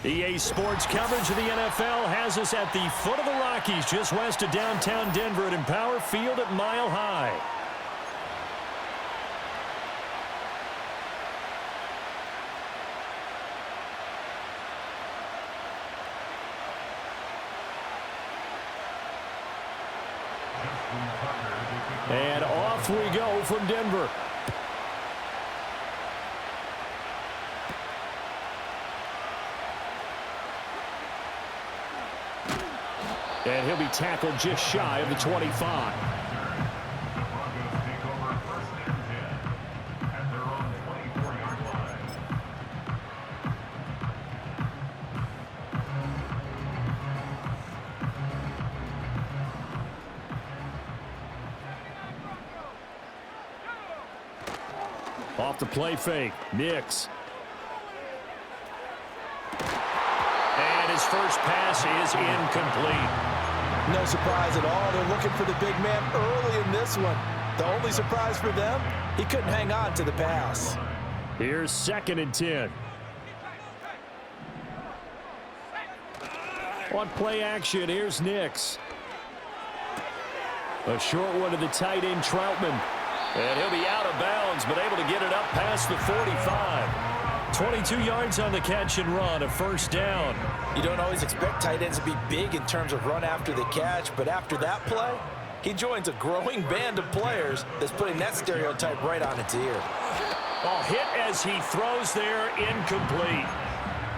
EA Sports coverage of the NFL has us at the foot of the Rockies, just west of downtown Denver at Empower Field at Mile High. And off we go from Denver. And he'll be tackled just shy of the 25. Off the play fake, Nix. And his first pass is incomplete. No surprise at all. They're looking for the big man early in this one. The only surprise for them, he couldn't hang on to the pass. Here's 2nd and 10. On play action, here's Nix. A short one to the tight end, Troutman. And he'll be out of bounds, but able to get it up past the 45. 22 yards on the catch and run, a first down. You don't always expect tight ends to be big in terms of run after the catch, but after that play, he joins a growing band of players that's putting that stereotype right on its ear. A hit as he throws there, incomplete.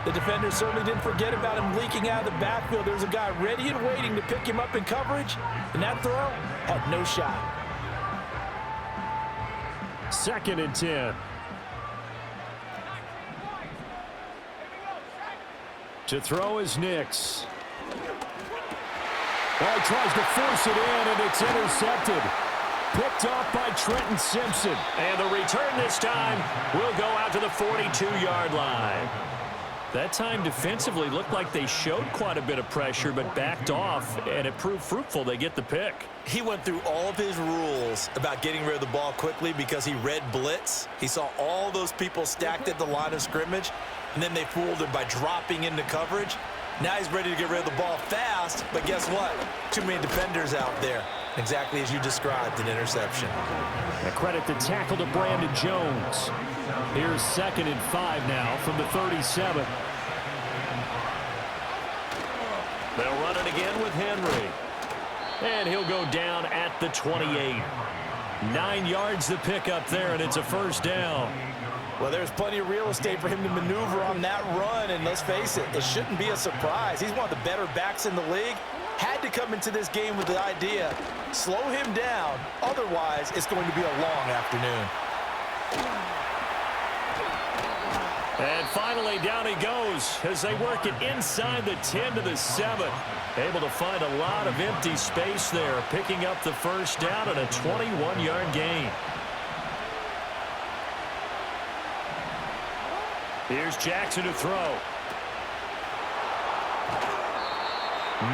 The defender certainly didn't forget about him leaking out of the backfield. There's a guy ready and waiting to pick him up in coverage, and that throw had no shot. 2nd and 10. To throw is Nix. Oh, he tries to force it in, and it's intercepted. Picked off by Trenton Simpson. And the return this time will go out to the 42-yard line. That time defensively looked like they showed quite a bit of pressure, but backed off, and it proved fruitful. They get the pick. He went through all of his rules about getting rid of the ball quickly because he read blitz. He saw all those people stacked at the line of scrimmage, and then they fooled him by dropping into coverage. Now he's ready to get rid of the ball fast, but guess what? Too many defenders out there. Exactly as you described, an interception. A credit to tackle to Brandon Jones. Here's 2nd and 5 now from the 37. They'll run it again with Henry. And he'll go down at the 28. 9 yards the pick up there, and it's a first down. Well, there's plenty of real estate for him to maneuver on that run, and let's face it, it shouldn't be a surprise. He's one of the better backs in the league. Had to come into this game with the idea, slow him down, otherwise it's going to be a long afternoon. And finally, down he goes as they work it inside the 10 to the 7. Able to find a lot of empty space there, picking up the first down and a 21-yard gain. Here's Jackson to throw.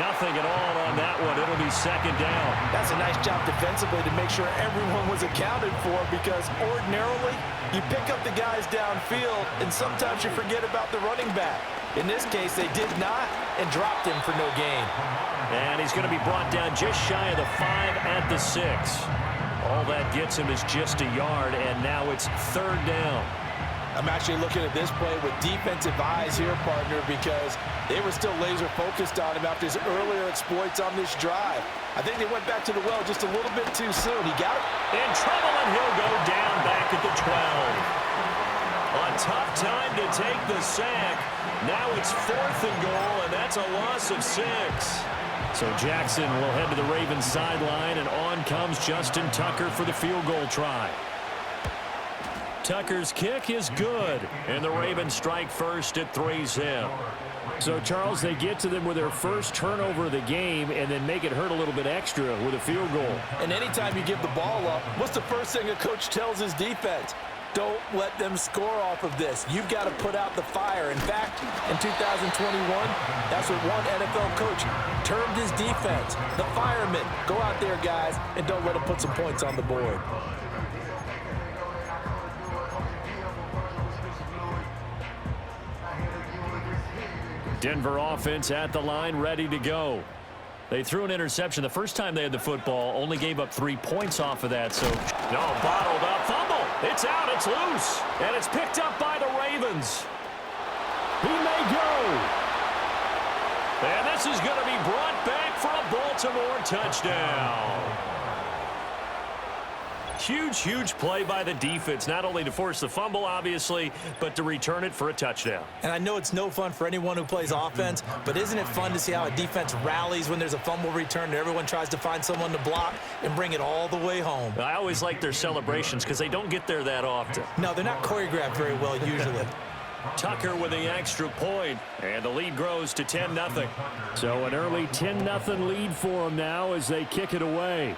Nothing at all on that one. It'll be 2nd down. That's a nice job defensively to make sure everyone was accounted for, because ordinarily you pick up the guys downfield and sometimes you forget about the running back. In this case, they did not and dropped him for no gain. And he's going to be brought down just shy of the 5 at the 6. All that gets him is just a yard, and now it's 3rd down. I'm actually looking at this play with defensive eyes here, partner, because they were still laser focused on him after his earlier exploits on this drive. I think they went back to the well just a little bit too soon. He got it. In trouble, and he'll go down back at the 12. A tough time to take the sack. Now it's 4th and goal, and that's a loss of 6. So Jackson will head to the Ravens sideline, and on comes Justin Tucker for the field goal try. Tucker's kick is good, and the Ravens strike first at 3's him. So, Charles, they get to them with their first turnover of the game and then make it hurt a little bit extra with a field goal. And anytime you give the ball up, what's the first thing a coach tells his defense? Don't let them score off of this. You've got to put out the fire. In fact, in 2021, that's what one NFL coach termed his defense, the firemen. Go out there, guys, and don't let them put some points on the board. Denver offense at the line, ready to go. They threw an interception the first time they had the football, only gave up 3 points off of that. So, no, bottled up, fumble. It's out, it's loose, and it's picked up by the Ravens. He may go. And this is going to be brought back for a Baltimore touchdown. Huge play by the defense, not only to force the fumble, obviously, but to return it for a touchdown. And I know it's no fun for anyone who plays offense, but isn't it fun to see how a defense rallies when there's a fumble return and everyone tries to find someone to block and bring it all the way home? I always like their celebrations because they don't get there that often. No, they're not choreographed very well usually. Tucker with the extra point, and the lead grows to 10-0. So an early 10-0 lead for them now as they kick it away.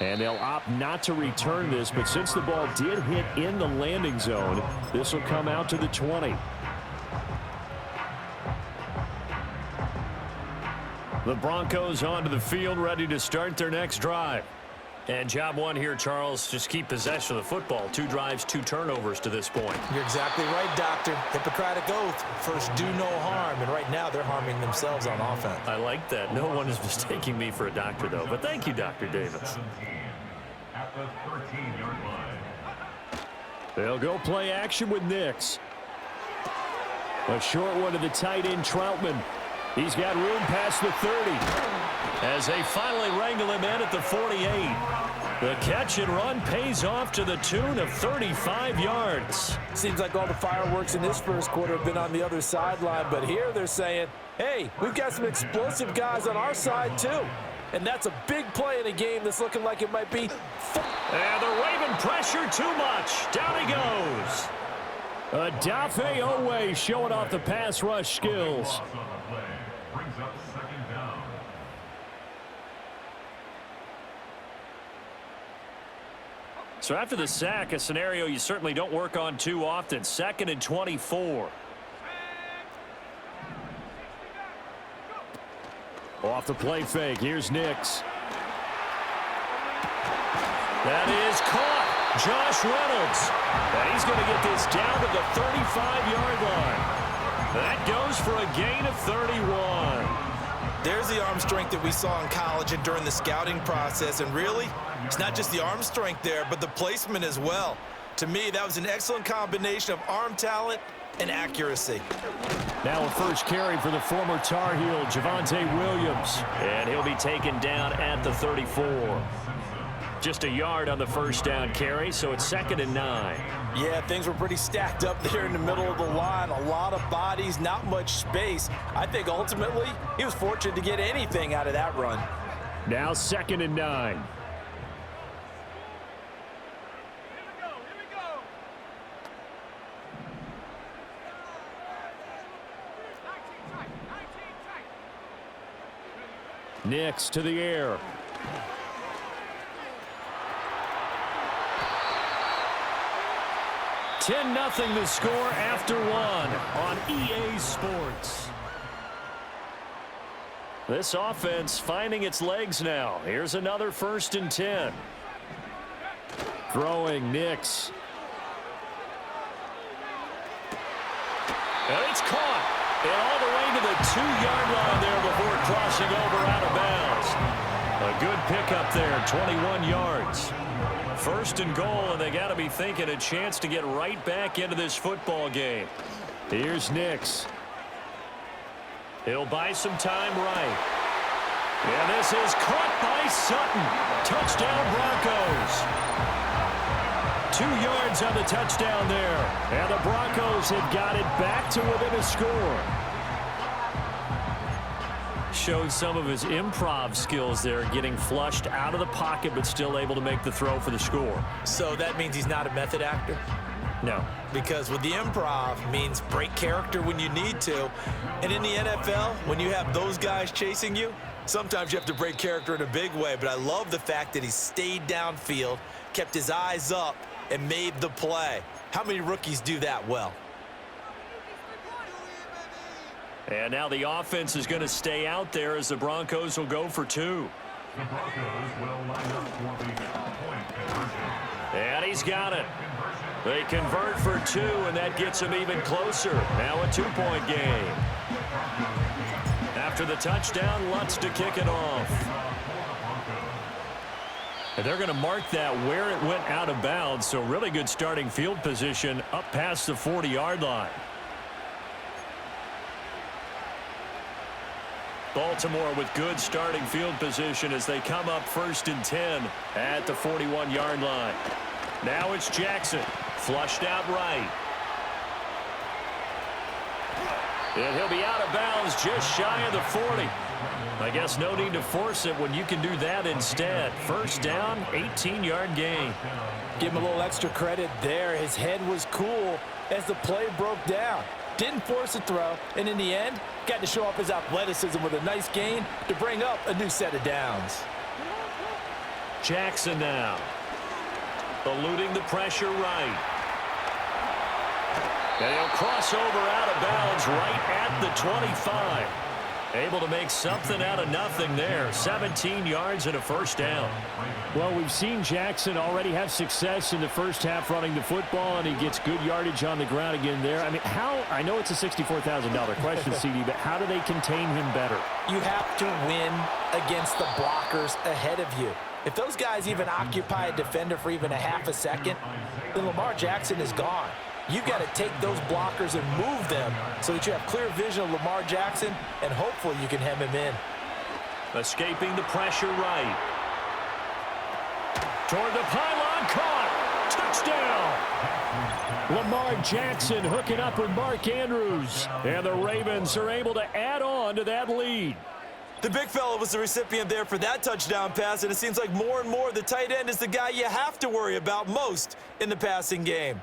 And they'll opt not to return this, but since the ball did hit in the landing zone, this will come out to the 20. The Broncos onto the field, ready to start their next drive. And job one here, Charles, just keep possession of the football. 2 drives, 2 turnovers to this point. You're exactly right, Doctor. Hippocratic oath. First, do no harm. And right now, they're harming themselves on offense. I like that. No one is mistaking me for a doctor, though. But thank you, Dr. Davis. They'll go play action with Nix. A short one to the tight end, Troutman. He's got room past the 30. As they finally wrangle him in at the 48. The catch and run pays off to the tune of 35 yards. Seems like all the fireworks in this first quarter have been on the other sideline, but here they're saying, hey, we've got some explosive guys on our side too. And that's a big play in a game that's looking like it might be. And the Raven pressure too much. Down he goes. Adafe Owe showing off the pass rush skills. So after the sack, a scenario you certainly don't work on too often. 2nd and 24. Off the play fake. Here's Nix. That is caught. Josh Reynolds. And he's going to get this down to the 35-yard line. That goes for a gain of 31. There's the arm strength that we saw in college and during the scouting process. And really, it's not just the arm strength there, but the placement as well. To me, that was an excellent combination of arm talent and accuracy. Now a first carry for the former Tar Heel, Javonte Williams. And he'll be taken down at the 34. Just a yard on the first down carry, so it's 2nd and 9. Yeah, things were pretty stacked up there in the middle of the line. A lot of bodies, not much space. I think ultimately he was fortunate to get anything out of that run. Now 2nd and 9. Nix to the air. $10-0 the score after 1 on EA Sports. This offense finding its legs now. Here's another 1st and 10. Throwing Nix. And it's caught. And all the way to the 2-yard line there before crossing over out of bounds. A good pickup there, 21 yards. 1st and goal, and they got to be thinking a chance to get right back into this football game. Here's Nix. He'll buy some time right. And this is caught by Sutton. Touchdown Broncos. 2 yards on the touchdown there. And the Broncos have got it back to within a score. Showed some of his improv skills there, getting flushed out of the pocket but still able to make the throw for the score. So that means he's not a method actor? No. Because with the improv means break character when you need to. And in the NFL, when you have those guys chasing you, sometimes you have to break character in a big way. But I love the fact that he stayed downfield, kept his eyes up, and made the play. How many rookies do that well? And now the offense is going to stay out there as the Broncos will go for 2. The Broncos will line up for the point conversion. And he's got it. They convert for 2, and that gets them even closer. Now a 2-point game. After the touchdown, Lutz to kick it off. And they're going to mark that where it went out of bounds, so really good starting field position up past the 40-yard line. Baltimore with good starting field position as they come up 1st and 10 at the 41-yard line. Now it's Jackson, flushed out right. And he'll be out of bounds just shy of the 40. I guess no need to force it when you can do that instead. 1st down, 18-yard gain. Give him a little extra credit there. His head was cool as the play broke down. Didn't force a throw, and in the end, got to show off his athleticism with a nice gain to bring up a new set of downs. Jackson now, eluding the pressure right. And he'll cross over out of bounds right at the 25. Able to make something out of nothing there. 17 yards and a 1st down. Well, we've seen Jackson already have success in the first half running the football, and he gets good yardage on the ground again there. I mean, I know it's a $64,000 question, CD, but how do they contain him better? You have to win against the blockers ahead of you. If those guys even occupy a defender for even a half a second, then Lamar Jackson is gone. You've got to take those blockers and move them so that you have clear vision of Lamar Jackson, and hopefully you can hem him in. Escaping the pressure right. Toward the pylon, caught. Touchdown. Lamar Jackson hooking up with Mark Andrews. And the Ravens are able to add on to that lead. The big fella was the recipient there for that touchdown pass, and it seems like more and more the tight end is the guy you have to worry about most in the passing game.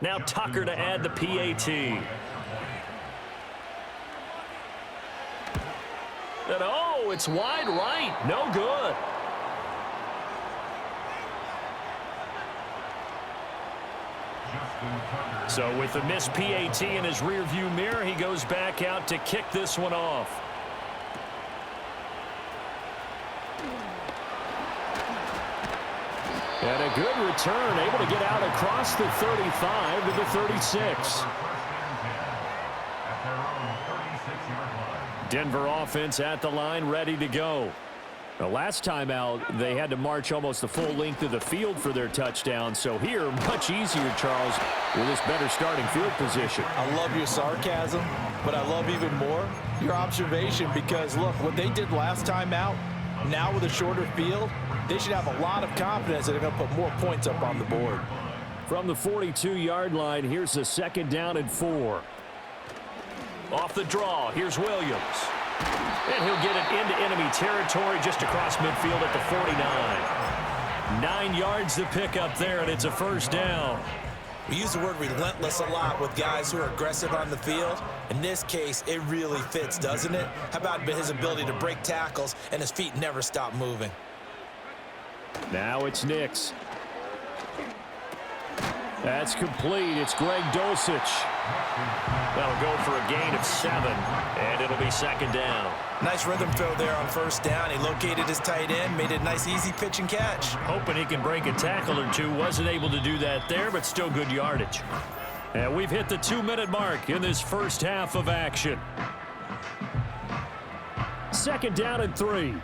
Now Tucker to add the PAT. And oh, it's wide right. No good. So with the missed PAT in his rearview mirror, he goes back out to kick this one off. And a good return, able to get out across the 35 to the 36. Denver offense at the line, ready to go. The last time out, they had to march almost the full length of the field for their touchdown. So here, much easier, Charles, with this better starting field position. I love your sarcasm, but I love even more your observation because, look, what they did last time out, now with a shorter field, they should have a lot of confidence that they're going to put more points up on the board. From the 42-yard line, here's the 2nd down and 4. Off the draw, here's Williams. And he'll get it into enemy territory just across midfield at the 49. 9 yards to pick up there, and it's a 1st down. We use the word relentless a lot with guys who are aggressive on the field. In this case, it really fits, doesn't it? How about his ability to break tackles and his feet never stop moving? Now it's Nix. That's complete. It's Greg Dulcich. That'll go for a gain of 7, and it'll be 2nd down. Nice rhythm throw there on 1st down. He located his tight end, made it a nice, easy pitch and catch. Hoping he can break a tackle or two. Wasn't able to do that there, but still good yardage. And we've hit the 2-minute mark in this first half of action. 2nd down and 3.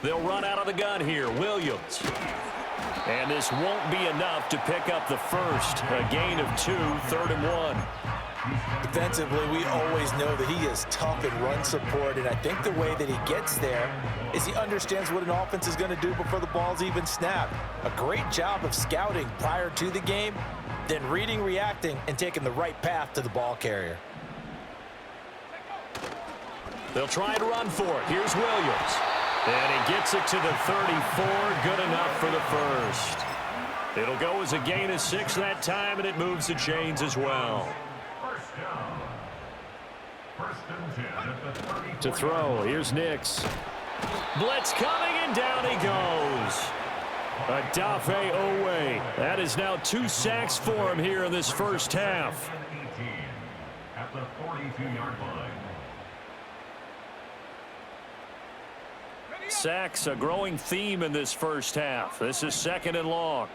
They'll run out of the gun here. Williams. And this won't be enough to pick up the first. A gain of 2, 3rd and 1. Defensively, we always know that he is tough in run support, and I think the way that he gets there is he understands what an offense is going to do before the ball's even snapped. A great job of scouting prior to the game, then reading, reacting, and taking the right path to the ball carrier. They'll try to run for it. Here's Williams. And he gets it to the 34. Good enough for the first. It'll go as a gain of 6 that time, and it moves the chains as well. To throw, here's Nix. Blitz coming, and down he goes. Adafe Owe. That is now 2 sacks for him here in this first half. At the 42-yard line. Sacks, a growing theme in this first half. This is 2nd and long.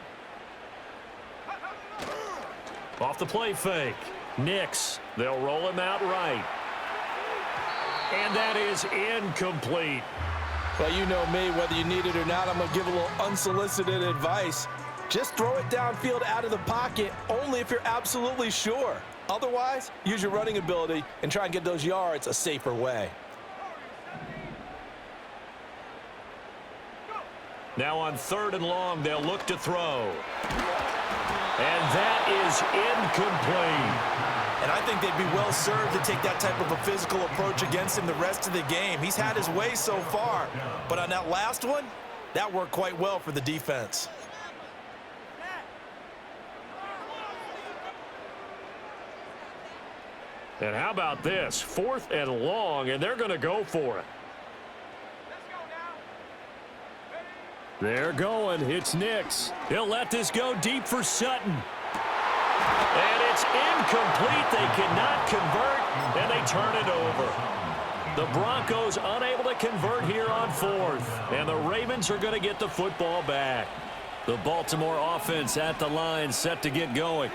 Off the play fake. Nix. They'll roll him out right. And that is incomplete. Well, you know me, whether you need it or not, I'm going to give a little unsolicited advice. Just throw it downfield out of the pocket only if you're absolutely sure. Otherwise, use your running ability and try and get those yards a safer way. Now on 3rd and long, they'll look to throw. And that is incomplete. And I think they'd be well served to take that type of a physical approach against him the rest of the game. He's had his way so far. But on that last one, that worked quite well for the defense. And how about this? 4th and long, and they're going to go for it. They're going. It's Nix. He'll let this go deep for Sutton. And it's incomplete. They cannot convert, and they turn it over. The Broncos unable to convert here on 4th, and the Ravens are going to get the football back. The Baltimore offense at the line, set to get going.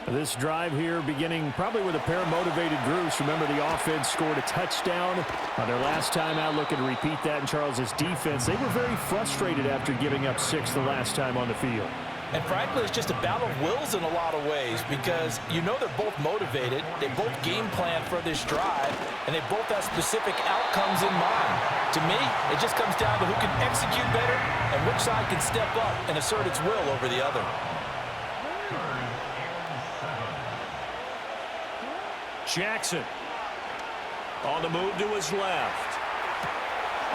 This drive here beginning probably with a pair of motivated groups. Remember, the offense scored a touchdown on their last time out, looking to repeat that in Charles's defense. They were very frustrated after giving up 6 the last time on the field. And frankly, it's just a battle of wills in a lot of ways because you know they're both motivated, they both game plan for this drive, and they both have specific outcomes in mind. To me, it just comes down to who can execute better and which side can step up and assert its will over the other. Jackson on the move to his left.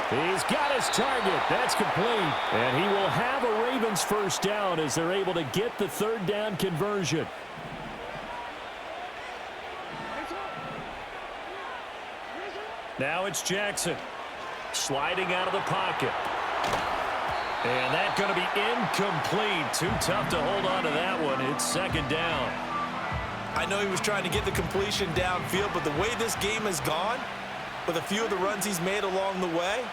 He's got his target. That's complete. And he will have a Ravens first down as they're able to get the 3rd down conversion. Now it's Jackson sliding out of the pocket. And that's going to be incomplete. Too tough to hold on to that one. It's 2nd down. I know he was trying to get the completion downfield, but the way this game has gone, with a few of the runs he's made along the way,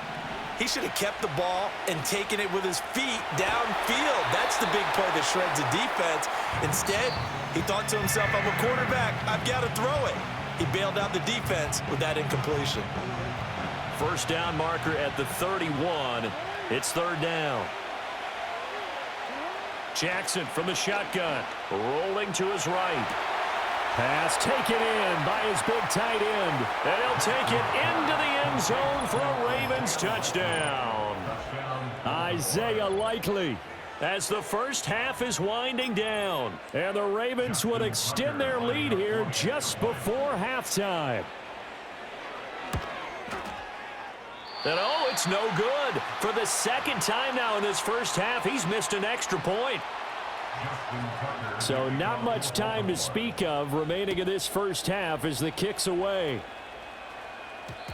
he should have kept the ball and taken it with his feet downfield. That's the big play that shreds the defense. Instead, he thought to himself, I'm a quarterback, I've got to throw it. He bailed out the defense with that incompletion. First down marker at the 31. It's 3rd down. Jackson from the shotgun, rolling to his right. Pass taken in by his big tight end. And he'll take it into the end zone for a Ravens touchdown. Isaiah Likely as the first half is winding down. And the Ravens would extend their lead here just before halftime. And oh, it's no good. For the 2nd time now in this first half, he's missed an extra point. So not much time to speak of remaining in this first half as the kick's away.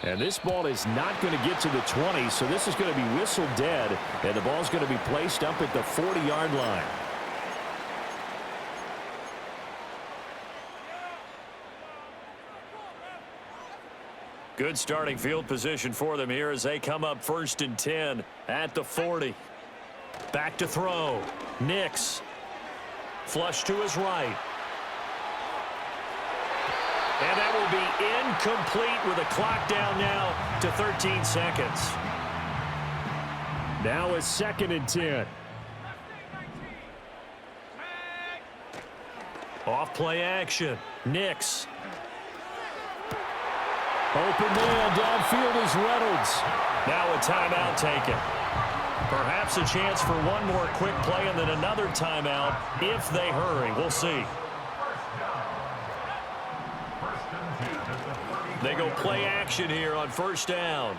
And this ball is not going to get to the 20, so this is going to be whistled dead, and the ball's going to be placed up at the 40-yard line. Good starting field position for them here as they come up 1st and 10 at the 40. Back to throw. Nix. Flush to his right. And that will be incomplete with a clock down now to 13 seconds. Now it's 2nd and 10. Off play action. Nix. Open man downfield is Reynolds. Now a timeout taken. Perhaps a chance for one more quick play and then another timeout if they hurry. We'll see. They go play action here on 1st down.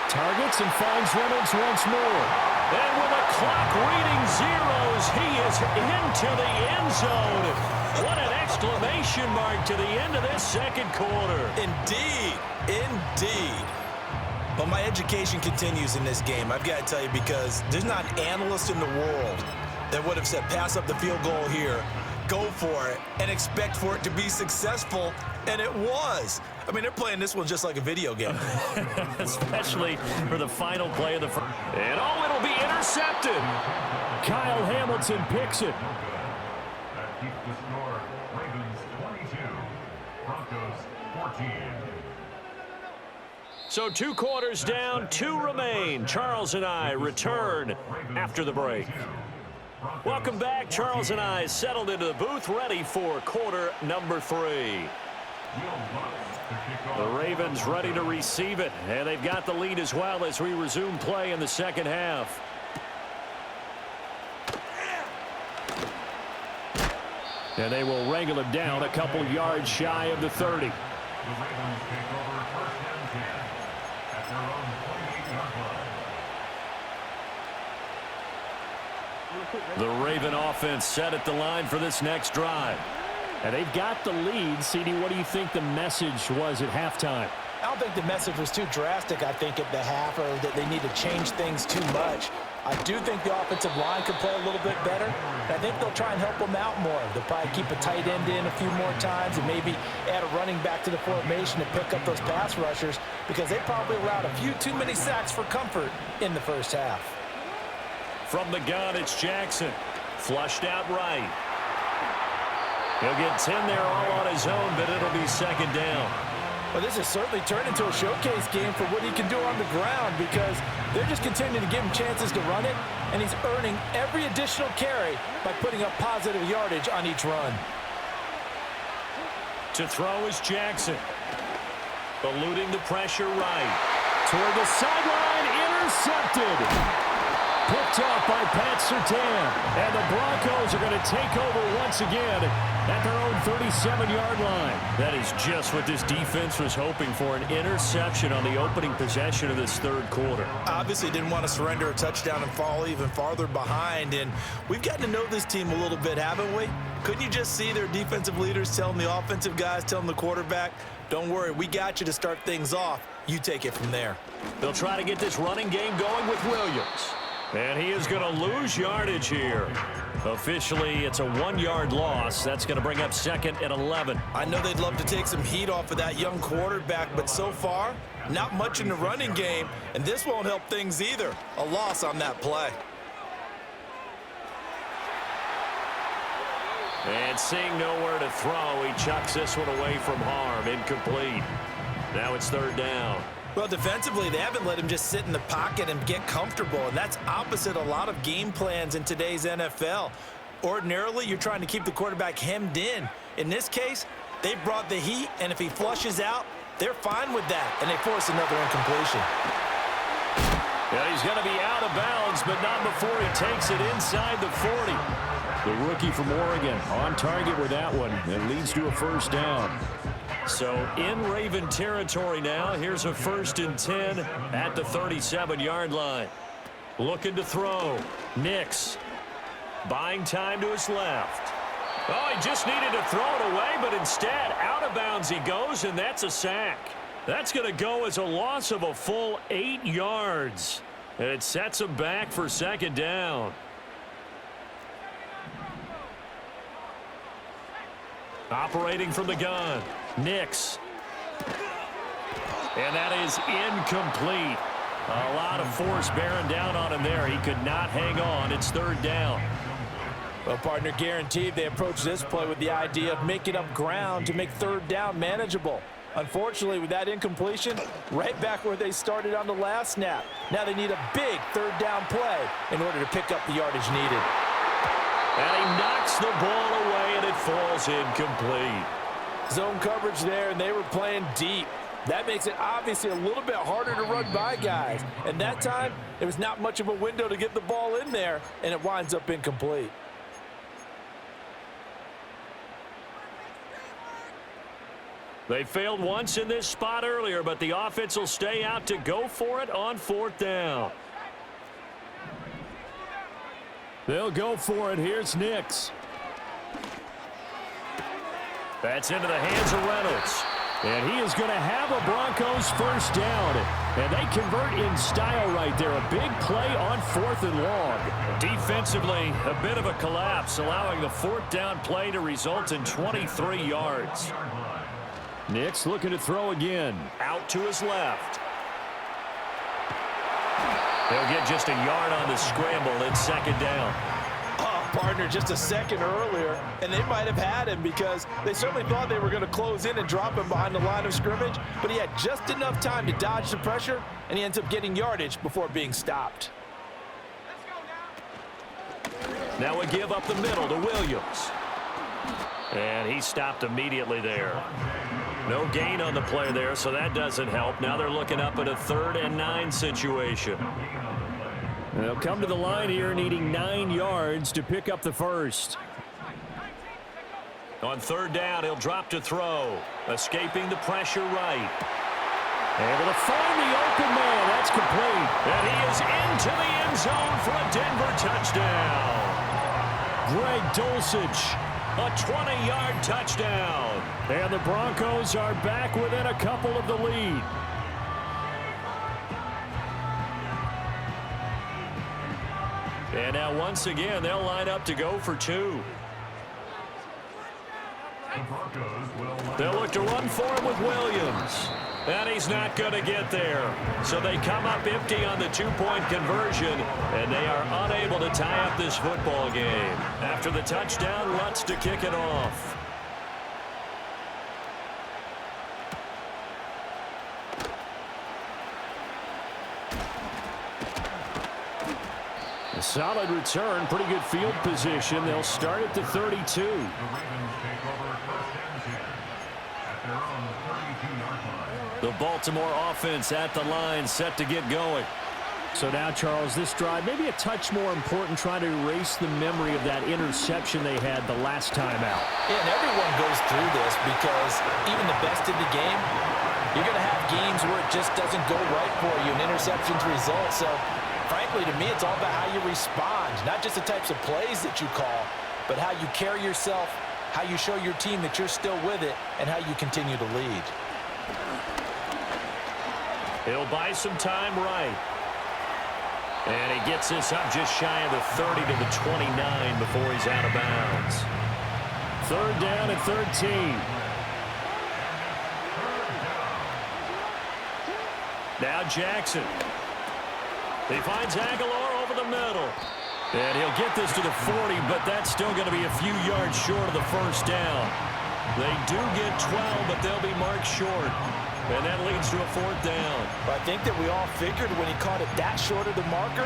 Targets and finds Reynolds once more. And with the clock reading zeros, he is into the end zone. What an exclamation mark to the end of this 2nd quarter. Indeed. Indeed. Well, my education continues in this game, I've got to tell you, because there's not an analyst in the world that would have said pass up the field goal here, go for it, and expect for it to be successful, and it was. I mean, they're playing this one just like a video game. Especially for the final play of the first. And oh, it'll be intercepted. Kyle Hamilton picks it. That keeps the score. Ravens 22, Broncos 14. So 2 quarters down, 2 remain. Charles and I return after the break. Welcome back. Charles and I settled into the booth, ready for quarter number 3. The Ravens ready to receive it, and they've got the lead as well as we resume play in the second half. And they will wrangle him down a couple yards shy of the 30. The Ravens take over first and 10 at their own 28-yard line. The Raven offense set at the line for this next drive. And they've got the lead. CD, what do you think the message was at halftime? I don't think the message was too drastic, I think, at the half, or that they need to change things too much. I do think the offensive line could play a little bit better. I think they'll try and help them out more. They'll probably keep a tight end in a few more times and maybe add a running back to the formation to pick up those pass rushers, because they probably allowed a few too many sacks for comfort in the first half. From the gun, it's Jackson. Flushed out right. He'll get 10 there all on his own, but it'll be second down. Well, this has certainly turned into a showcase game for what he can do on the ground, because they're just continuing to give him chances to run it, and he's earning every additional carry by putting up positive yardage on each run. To throw is Jackson. Eluding the pressure right. Toward the sideline, intercepted. Picked off by Pat Surtain. And the Broncos are going to take over once again at their own 37-yard line. That is just what this defense was hoping for, an interception on the opening possession of this third quarter. Obviously didn't want to surrender a touchdown and fall even farther behind, and we've gotten to know this team a little bit, haven't we? Couldn't you just see their defensive leaders telling the offensive guys, telling the quarterback, don't worry, we got you to start things off. You take it from there. They'll try to get this running game going with Williams. And he is going to lose yardage here. Officially, it's a 1-yard loss. That's going to bring up second and 11. I know they'd love to take some heat off of that young quarterback, but so far, not much in the running game, and this won't help things either. A loss on that play. And seeing nowhere to throw, he chucks this one away from harm. Incomplete. Now it's third down. Well, defensively, they haven't let him just sit in the pocket and get comfortable, and that's opposite a lot of game plans in today's NFL. Ordinarily, you're trying to keep the quarterback hemmed in. In this case, they brought the heat, and if he flushes out, they're fine with that, and they force another incompletion. Yeah, he's going to be out of bounds, but not before he takes it inside the 40. The rookie from Oregon on target with that one, and leads to a first down. So in Raven territory now. Here's a 1st and 10 at the 37-yard line. Looking to throw. Nix buying time to his left. Oh, he just needed to throw it away, but instead out of bounds he goes, and that's a sack. That's going to go as a loss of a full 8 yards. And it sets him back for second down. Operating from the gun. Nix. And that is incomplete. A lot of force bearing down on him there. He could not hang on. It's third down. Well, partner, guaranteed they approach this play with the idea of making up ground to make third down manageable. Unfortunately, with that incompletion, right back where they started on the last snap. Now they need a big third down play in order to pick up the yardage needed. And he knocks the ball away, and it falls incomplete. Zone coverage there, and they were playing deep. That makes it obviously a little bit harder to run by guys. And that time, there was not much of a window to get the ball in there, and it winds up incomplete. They failed once in this spot earlier, but the offense will stay out to go for it on 4th down. They'll go for it. Here's Nix. That's into the hands of Reynolds. And he is going to have a Broncos first down. And they convert in style right there. A big play on 4th and long. Defensively, a bit of a collapse, allowing the 4th down play to result in 23 yards. Nick's looking to throw again. Out to his left. They'll get just a yard on the scramble. It's 2nd down. Partner just a second earlier, and they might have had him because they certainly thought they were going to close in and drop him behind the line of scrimmage, but he had just enough time to dodge the pressure, and he ends up getting yardage before being stopped. Now we give up the middle to Williams. And he stopped immediately there. No gain on the play there, so that doesn't help. Now they're looking up at a 3rd and 9 situation. They'll come to the line here needing 9 yards to pick up the first. On 3rd down, he'll drop to throw. Escaping the pressure right. Able to find the open man. That's complete. And he is into the end zone for a Denver touchdown. Greg Dulcich, a 20-yard touchdown. And the Broncos are back within a couple of the lead. And now once again, they'll line up to go for 2. They'll look to run for him with Williams. And he's not going to get there. So they come up empty on the 2-point conversion, and they are unable to tie up this football game. After the touchdown, Lutz to kick it off. A solid return, pretty good field position. They'll start at the 32. The Ravens take over 1st and 10 at their own 32-yard line. The Baltimore offense at the line, set to get going. So now, Charles, this drive maybe a touch more important, trying to erase the memory of that interception they had the last time out. Yeah, and everyone goes through this because even the best in the game, you're going to have games where it just doesn't go right for you, and interceptions result. So frankly, to me, it's all about how you respond, not just the types of plays that you call, but how you carry yourself, how you show your team that you're still with it, and how you continue to lead. He'll buy some time right. And he gets this up just shy of the 30 to the 29 before he's out of bounds. 3rd down and 13. Now Jackson. He finds Aguilar over the middle. And he'll get this to the 40, but that's still going to be a few yards short of the first down. They do get 12, but they'll be marked short. And that leads to a 4th down. But I think that we all figured when he caught it that short of the marker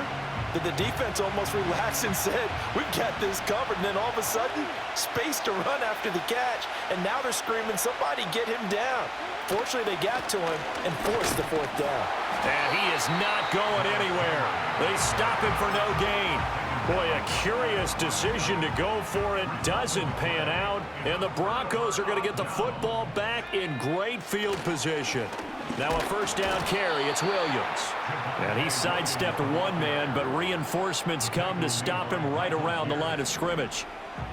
that the defense almost relaxed and said, we've got this covered. And then all of a sudden, space to run after the catch. And now they're screaming, somebody get him down. Fortunately, they got to him and forced the 4th down. And he is not going anywhere. They stop him for no gain. Boy, a curious decision to go for it. Doesn't pan out. And the Broncos are going to get the football back in great field position. Now a 1st down carry. It's Williams. And he sidestepped one man, but reinforcements come to stop him right around the line of scrimmage.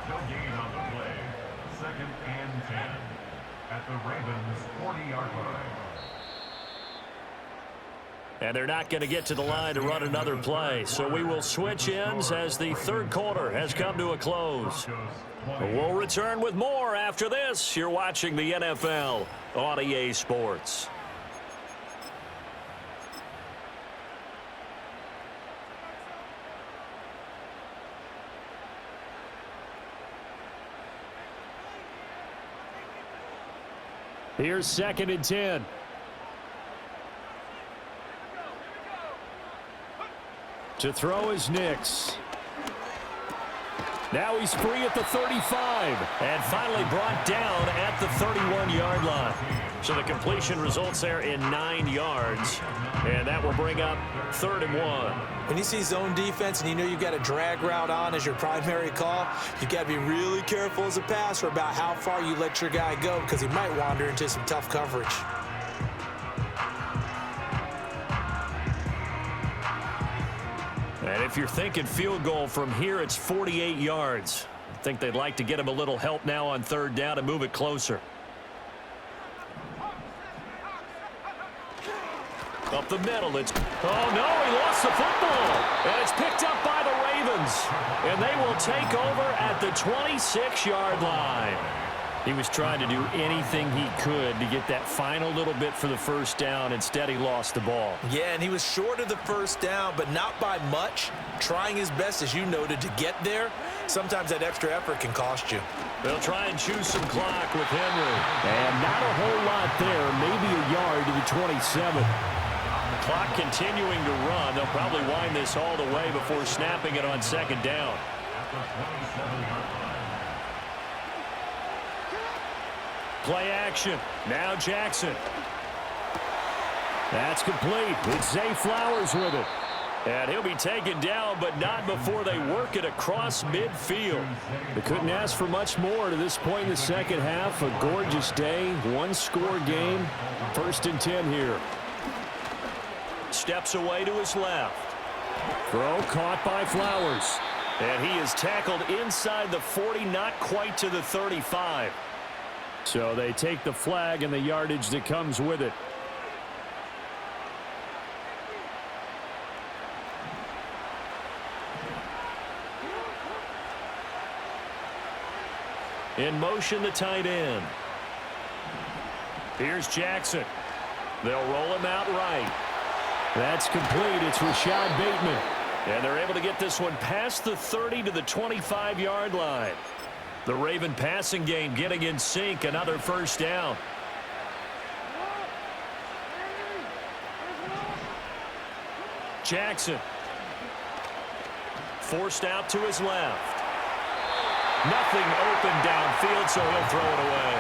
No gain on the play. 2nd and 10 at the Ravens' 40-yard line. And they're not going to get to the line to run another play. So we will switch ends as the 3rd quarter has come to a close. We'll return with more after this. You're watching the NFL on EA Sports. Here's 2nd and 10. To throw is Nix. Now he's free at the 35. And finally brought down at the 31-yard line. So the completion results there in 9 yards. And that will bring up 3rd and 1. When you see zone defense and you know you've got a drag route on as your primary call, you've got to be really careful as a passer about how far you let your guy go because he might wander into some tough coverage. And if you're thinking field goal from here, it's 48 yards. I think they'd like to get him a little help now on 3rd down and move it closer. Up the middle, it's... Oh, no, he lost the football. And it's picked up by the Ravens. And they will take over at the 26-yard line. He was trying to do anything he could to get that final little bit for the first down. Instead, he lost the ball. Yeah, and he was short of the first down, but not by much. Trying his best, as you noted, to get there. Sometimes that extra effort can cost you. They'll try and choose some clock with Henry. And not a whole lot there, maybe a yard to the 27. Clock continuing to run. They'll probably wind this all the way before snapping it on second down. Play action. Now Jackson. That's complete. It's Zay Flowers with it. And he'll be taken down, but not before they work it across midfield. They couldn't ask for much more to this point in the second half. A gorgeous day, one-score game. 1st and 10 here. Steps away to his left. Throw caught by Flowers. And he is tackled inside the 40, not quite to the 35. So they take the flag and the yardage that comes with it. In motion, the tight end. Here's Jackson. They'll roll him out right. That's complete. It's Rashad Bateman. And they're able to get this one past the 30 to the 25-yard line. The Raven passing game getting in sync. Another first down. Jackson. Forced out to his left. Nothing open downfield, so he'll throw it away.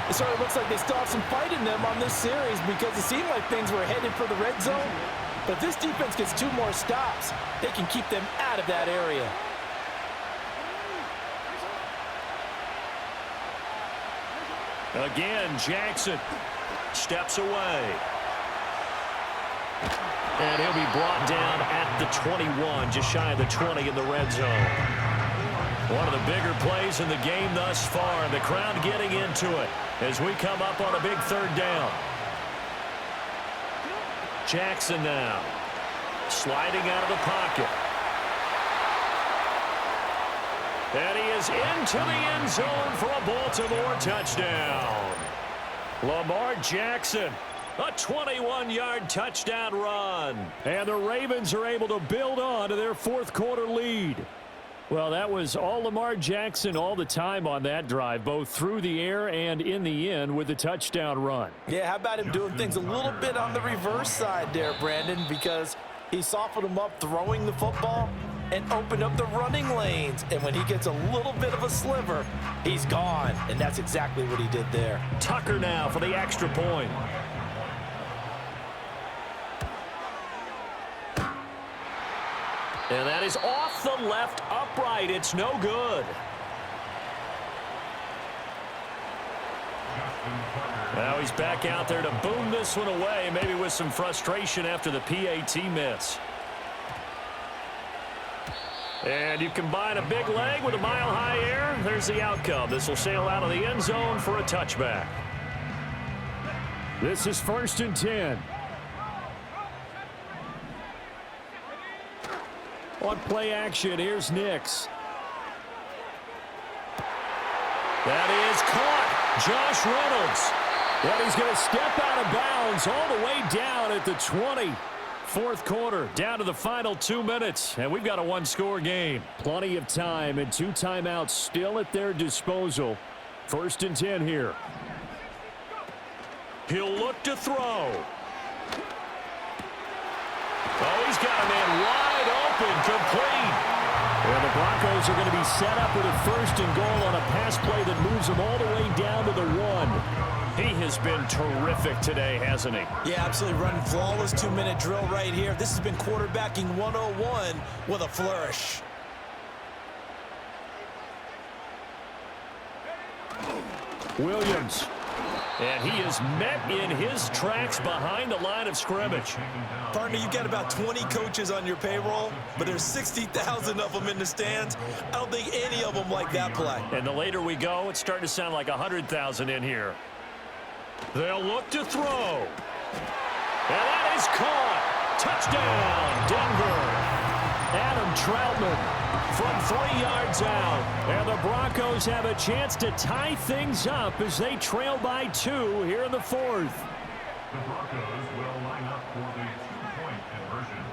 It sort of looks like they still have some fight in them on this series because it seemed like things were headed for the red zone. But if this defense gets 2 more stops, they can keep them out of that area. Again, Jackson steps away. And he'll be brought down at the 21, just shy of the 20 in the red zone. One of the bigger plays in the game thus far, and the crowd getting into it as we come up on a big 3rd down. Jackson now sliding out of the pocket. And he is into the end zone for a Baltimore touchdown. Lamar Jackson, a 21-yard touchdown run. And the Ravens are able to build on to their 4th quarter lead. Well, that was all Lamar Jackson all the time on that drive, both through the air and in the end with the touchdown run. Yeah, how about him doing things a little bit on the reverse side there, Brandon, because he softened him up throwing the football and opened up the running lanes. And when he gets a little bit of a sliver, he's gone. And that's exactly what he did there. Tucker now for the extra point. And that is off the left upright. It's no good. Now he's back out there to boom this one away, maybe with some frustration after the PAT miss. And you combine a big leg with a mile-high air, there's the outcome. This will sail out of the end zone for a touchback. This is 1st and 10. On play action, here's Nix. That is caught. Josh Reynolds. But he's going to step out of bounds all the way down at the 20. 4th quarter, down to the final 2 minutes. And we've got a one-score game. Plenty of time and 2 timeouts still at their disposal. 1st and 10 here. He'll look to throw. Oh, he's got a man wide open, complete. And the Broncos are going to be set up with a 1st and goal on a pass play that moves them all the way down to the 1. He has been terrific today, hasn't he? Yeah, absolutely running flawless 2-minute drill right here. This has been quarterbacking 101 with a flourish. Williams. And he is met in his tracks behind the line of scrimmage. Partner, you've got about 20 coaches on your payroll, but there's 60,000 of them in the stands. I don't think any of them like that play. And the later we go, it's starting to sound like 100,000 in here. They'll look to throw. And that is caught. Touchdown, Denver. Adam Troutman from 3 yards out. And the Broncos have a chance to tie things up as they trail by 2 here in the 4th. The Broncos will line up for the 2-point conversion.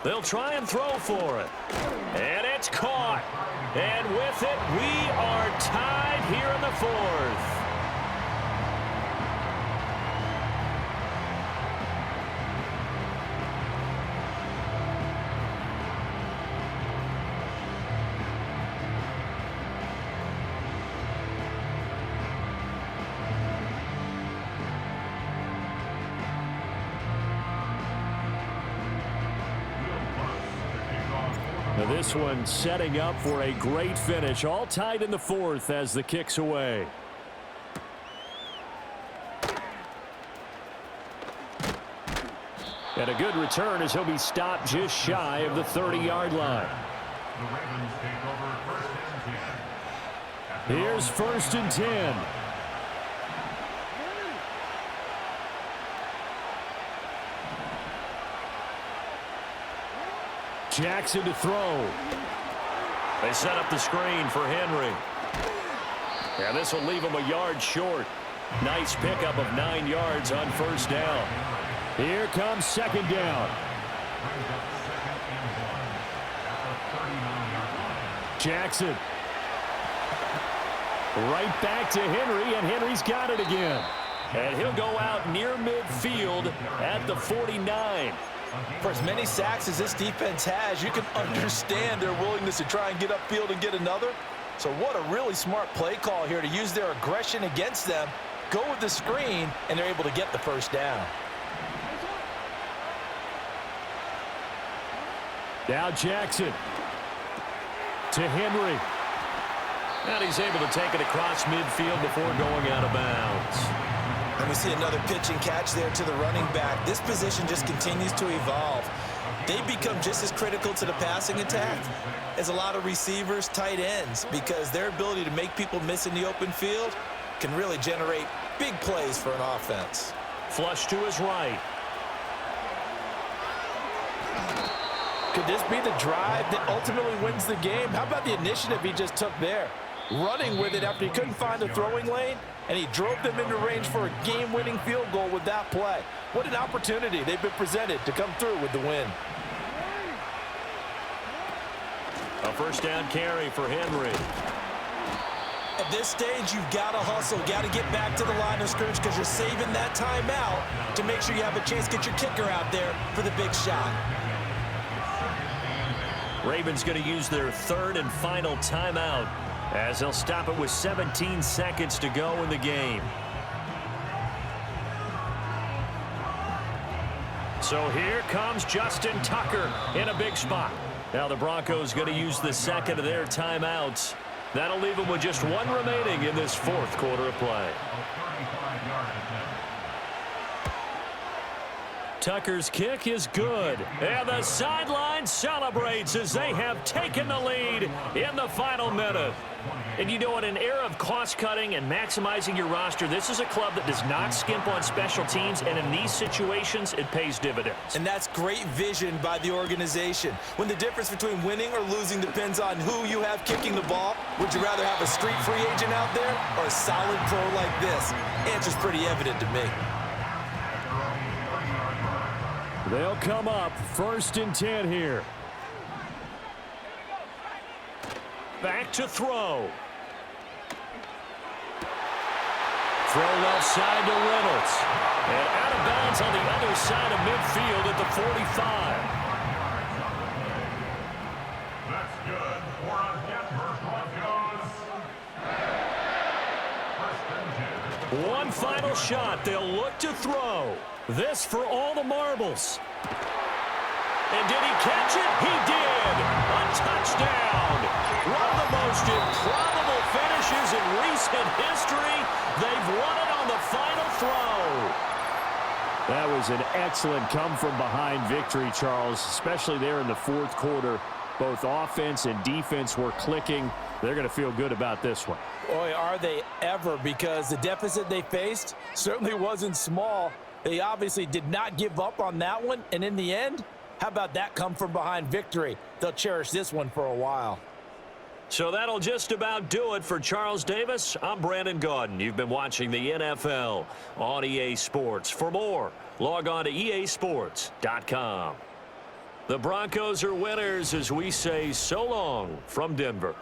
They'll try and throw for it. And it's caught. And with it, we are tied here in the 4th. Now this one setting up for a great finish. All tied in the 4th as the kick's away. And a good return as he'll be stopped just shy of the 30-yard line. The Ravens take over 1st and 10. Here's 1st and 10. Jackson to throw. They set up the screen for Henry. And this will leave him a yard short. Nice pickup of 9 yards on 1st down. Here comes 2nd down. Jackson. Right back to Henry, and Henry's got it again. And he'll go out near midfield at the 49. For as many sacks as this defense has, you can understand their willingness to try and get upfield and get another. So what a really smart play call here to use their aggression against them, go with the screen, and they're able to get the 1st down. Now Jackson to Henry. And he's able to take it across midfield before going out of bounds. And we see another pitch and catch there to the running back. This position just continues to evolve. They become just as critical to the passing attack as a lot of receivers, tight ends, because their ability to make people miss in the open field can really generate big plays for an offense. Flush to his right. Could this be the drive that ultimately wins the game? How about the initiative he just took there? Running with it after he couldn't find a throwing lane, and he drove them into range for a game-winning field goal with that play. What an opportunity they've been presented to come through with the win. A 1st down carry for Henry. At this stage, you've got to hustle, got to get back to the line of scrimmage because you're saving that timeout to make sure you have a chance to get your kicker out there for the big shot. Ravens going to use their 3rd and final timeout as they'll stop it with 17 seconds to go in the game. So here comes Justin Tucker in a big spot. Now the Broncos going to use the 2nd of their timeouts. That'll leave them with just 1 remaining in this 4th quarter of play. Tucker's kick is good. And the sideline celebrates as they have taken the lead in the final minute. And you know, in an era of cost-cutting and maximizing your roster, this is a club that does not skimp on special teams, and in these situations, it pays dividends. And that's great vision by the organization. When the difference between winning or losing depends on who you have kicking the ball, would you rather have a street free agent out there or a solid pro like this? Answer's pretty evident to me. They'll come up 1st and 10 here. Back to throw. Throw left side to Reynolds. And out of bounds on the other side of midfield at the 45. That's good for a Denver Broncos. 1st and 10. One final shot. They'll look to throw. This for all the marbles. And did he catch it? He did. A touchdown. One of the most improbable finishes in recent history. They've won it on the final throw. That was an excellent come-from-behind victory, Charles, especially there in the 4th quarter. Both offense and defense were clicking. They're going to feel good about this one. Boy, are they ever, because the deficit they faced certainly wasn't small. They obviously did not give up on that one, and in the end, how about that come from behind victory? They'll cherish this one for a while. So that'll just about do it for Charles Davis. I'm Brandon Gaudin. You've been watching the NFL on EA Sports. For more, log on to easports.com. The Broncos are winners as we say so long from Denver.